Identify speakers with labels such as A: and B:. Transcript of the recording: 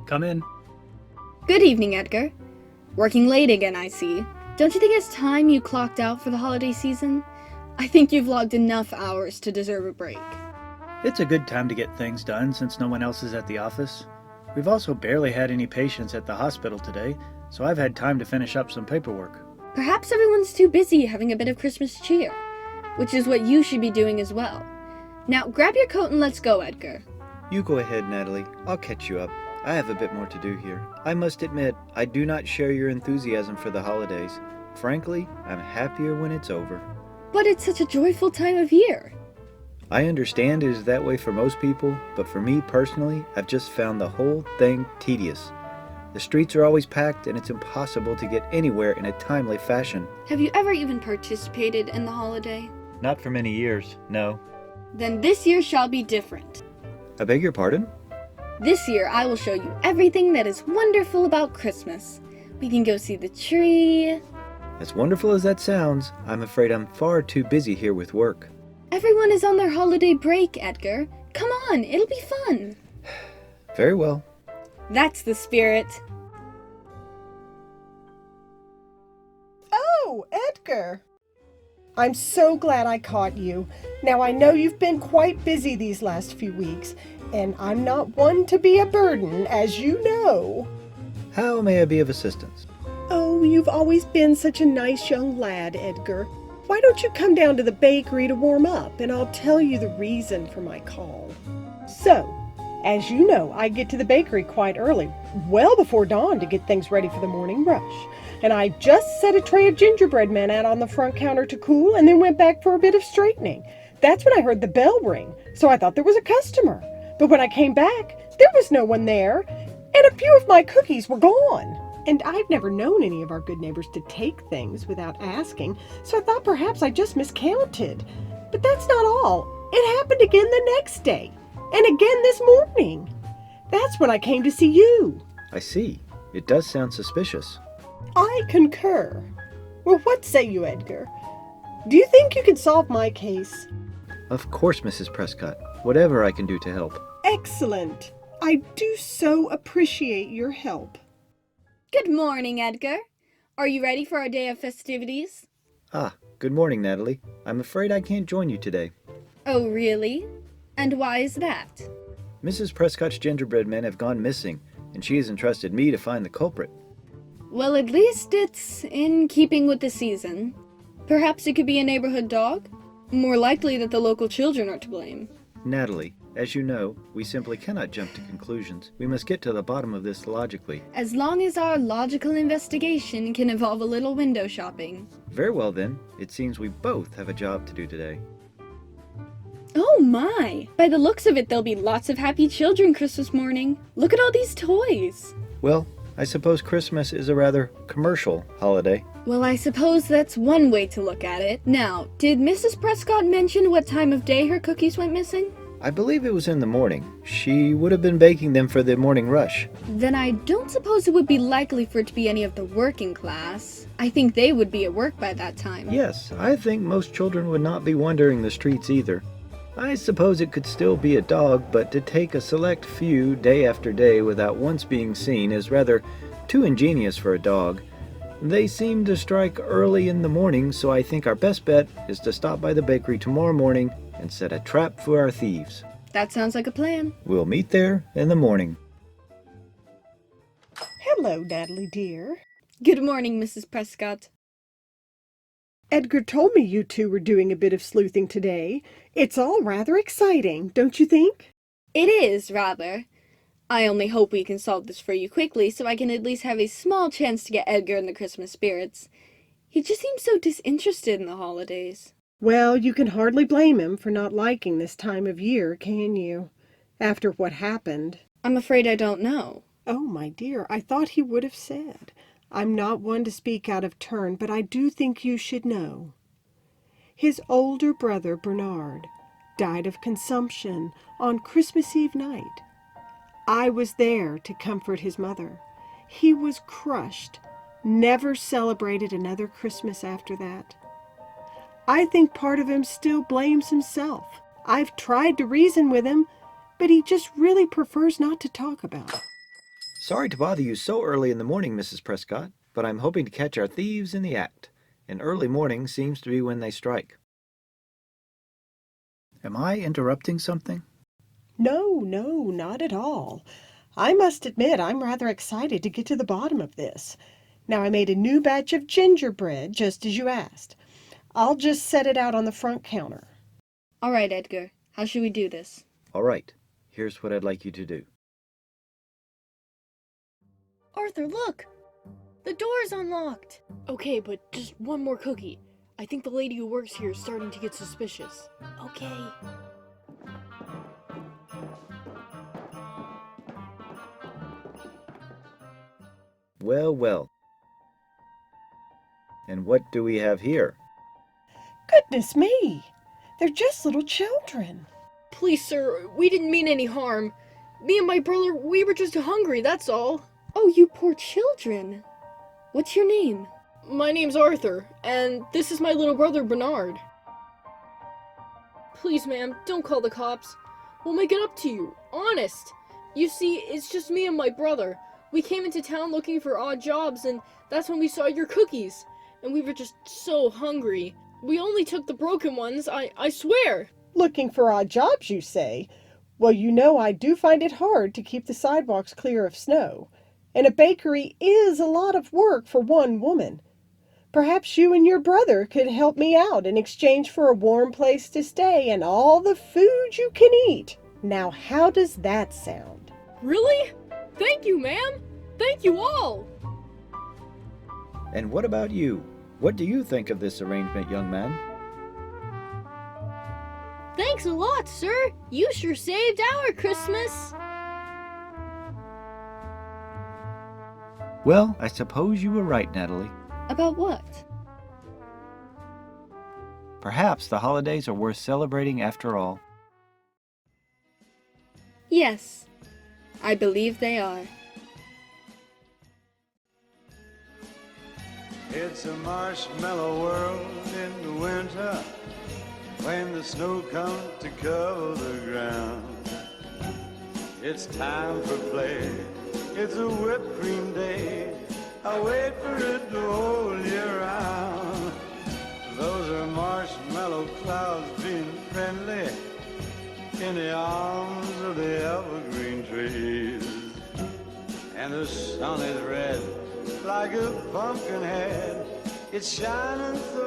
A: Come in.
B: Good evening, Edgar. Working late again, I see. Don't you think it's time you clocked out for the holiday season? I think you've logged enough hours to deserve a break.
A: It's a good time to get things done since no one else is at the office. We've also barely had any patients at the hospital today, so I've had time to finish up some paperwork.
B: Perhaps everyone's too busy having a bit of Christmas cheer, which is what you should be doing as well. Now grab your coat and let's go, Edgar.
C: You go ahead, Natalie. I'll catch you up. I have a bit more to do here. I must admit, I do not share your enthusiasm for the holidays. Frankly, I'm happier when it's over.
B: But it's such a joyful time of year.
C: I understand it is that way for most people, but for me personally, I've just found the whole thing tedious. The streets are always packed and it's impossible to get anywhere in a timely fashion.
B: Have you ever even participated in the holiday?
C: Not for many years, no.
B: Then this year shall be different.
C: I beg your pardon?
B: This year I will show you everything that is wonderful about Christmas. We can go see the tree.
C: As wonderful as that sounds, I'm afraid I'm far too busy here with work.
B: Everyone is on their holiday break, Edgar. Come on, it'll be fun.
C: Very well.
B: That's the spirit.
D: Oh, Edgar! I'm so glad I caught you. Now I know you've been quite busy these last few weeks, and I'm not one to be a burden, as you know.
C: How may I be of assistance?
D: Oh, you've always been such a nice young lad, Edgar. Why don't you come down to the bakery to warm up, and I'll tell you the reason for my call. So, as you know, I get to the bakery quite early, well before dawn to get things ready for the morning rush. And I just set a tray of gingerbread men out on the front counter to cool and then went back for a bit of straightening. That's when I heard the bell ring, so I thought there was a customer. But when I came back, there was no one there, and a few of my cookies were gone. And I've never known any of our good neighbors to take things without asking, so I thought perhaps I just miscounted. But that's not all. It happened again the next day, and again this morning. That's when I came to see you.
C: I see. It does sound suspicious.
D: I concur. Well, what say you, Edgar? Do you think you can solve my case?
C: Of course, Mrs. Prescott. Whatever I can do to help.
D: Excellent. I do so appreciate your help.
B: Good morning, Edgar. Are you ready for our day of festivities?
C: Ah, good morning, Natalie. I'm afraid I can't join you today.
B: Oh, really? And why is that?
C: Mrs. Prescott's gingerbread men have gone missing, and she has entrusted me to find the culprit.
B: Well, at least it's in keeping with the season. Perhaps it could be a neighborhood dog? More likely that the local children are to blame.
C: Natalie, as you know, we simply cannot jump to conclusions. We must get to the bottom of this logically.
B: As long as our logical investigation can involve a little window shopping.
C: Very well then. It seems we both have a job to do today.
B: Oh my! By the looks of it, there'll be lots of happy children Christmas morning. Look at all these toys!
C: Well, I suppose Christmas is a rather commercial holiday.
B: Well, I suppose that's one way to look at it. Now, did Mrs. Prescott mention what time of day her cookies went missing?
C: I believe it was in the morning. She would have been baking them for the morning rush.
B: Then I don't suppose it would be likely for it to be any of the working class. I think they would be at work by that time.
C: Yes, I think most children would not be wandering the streets either. I suppose it could still be a dog, but to take a select few day after day without once being seen is rather too ingenious for a dog. They seem to strike early in the morning, so I think our best bet is to stop by the bakery tomorrow morning and set a trap for our thieves.
B: That sounds like a plan.
C: We'll meet there in the morning.
D: Hello, Natalie dear.
B: Good morning, Mrs. Prescott.
D: Edgar told me you two were doing a bit of sleuthing today. It's all rather exciting, don't you think?
B: It is, rather. I only hope we can solve this for you quickly so I can at least have a small chance to get Edgar in the Christmas spirits. He just seems so disinterested in the holidays.
D: Well, you can hardly blame him for not liking this time of year, can you? After what happened.
B: I'm afraid I don't know.
D: Oh, my dear, I thought he would have said. I'm not one to speak out of turn, but I do think you should know. His older brother, Bernard, died of consumption on Christmas Eve night. I was there to comfort his mother. He was crushed, never celebrated another Christmas after that. I think part of him still blames himself. I've tried to reason with him, but he just really prefers not to talk about it.
C: Sorry to bother you so early in the morning, Mrs. Prescott, but I'm hoping to catch our thieves in the act. And early morning seems to be when they strike.
A: Am I interrupting something?
D: No, not at all. I must admit I'm rather excited to get to the bottom of this. Now I made a new batch of gingerbread, just as you asked. I'll just set it out on the front counter.
B: All right, Edgar. How should we do this?
C: All right, here's what I'd like you to do.
E: Arthur, look! The door's unlocked! Okay, but just one more cookie. I think the lady who works here is starting to get suspicious. Okay.
C: Well, well. And what do we have here?
D: Goodness me! They're just little children.
E: Please, sir, we didn't mean any harm. Me and my brother, we were just hungry, that's all.
B: Oh, you poor children. What's your name?
E: My name's Arthur, and this is my little brother Bernard. Please, ma'am, don't call the cops. We'll make it up to you, honest. You see, it's just me and my brother. We came into town looking for odd jobs, and that's when we saw your cookies. And we were just so hungry. We only took the broken ones, I swear.
D: Looking for odd jobs, you say? Well, you know I do find it hard to keep the sidewalks clear of snow. And a bakery is a lot of work for one woman. Perhaps you and your brother could help me out in exchange for a warm place to stay and all the food you can eat. Now, how does that sound?
E: Really? Thank you, ma'am. Thank you all.
C: And what about you? What do you think of this arrangement, young man?
E: Thanks a lot, sir. You sure saved our Christmas.
C: Well, I suppose you were right, Natalie.
B: About what?
C: Perhaps the holidays are worth celebrating after all.
B: Yes, I believe they are.
F: It's a marshmallow world in the winter when the snow comes to cover the ground. It's time for play. It's a whipped cream day. I wait for it the whole year round. Those are marshmallow clouds being friendly in the arms of the evergreen trees. And the sun is red like a pumpkin head. It's shining so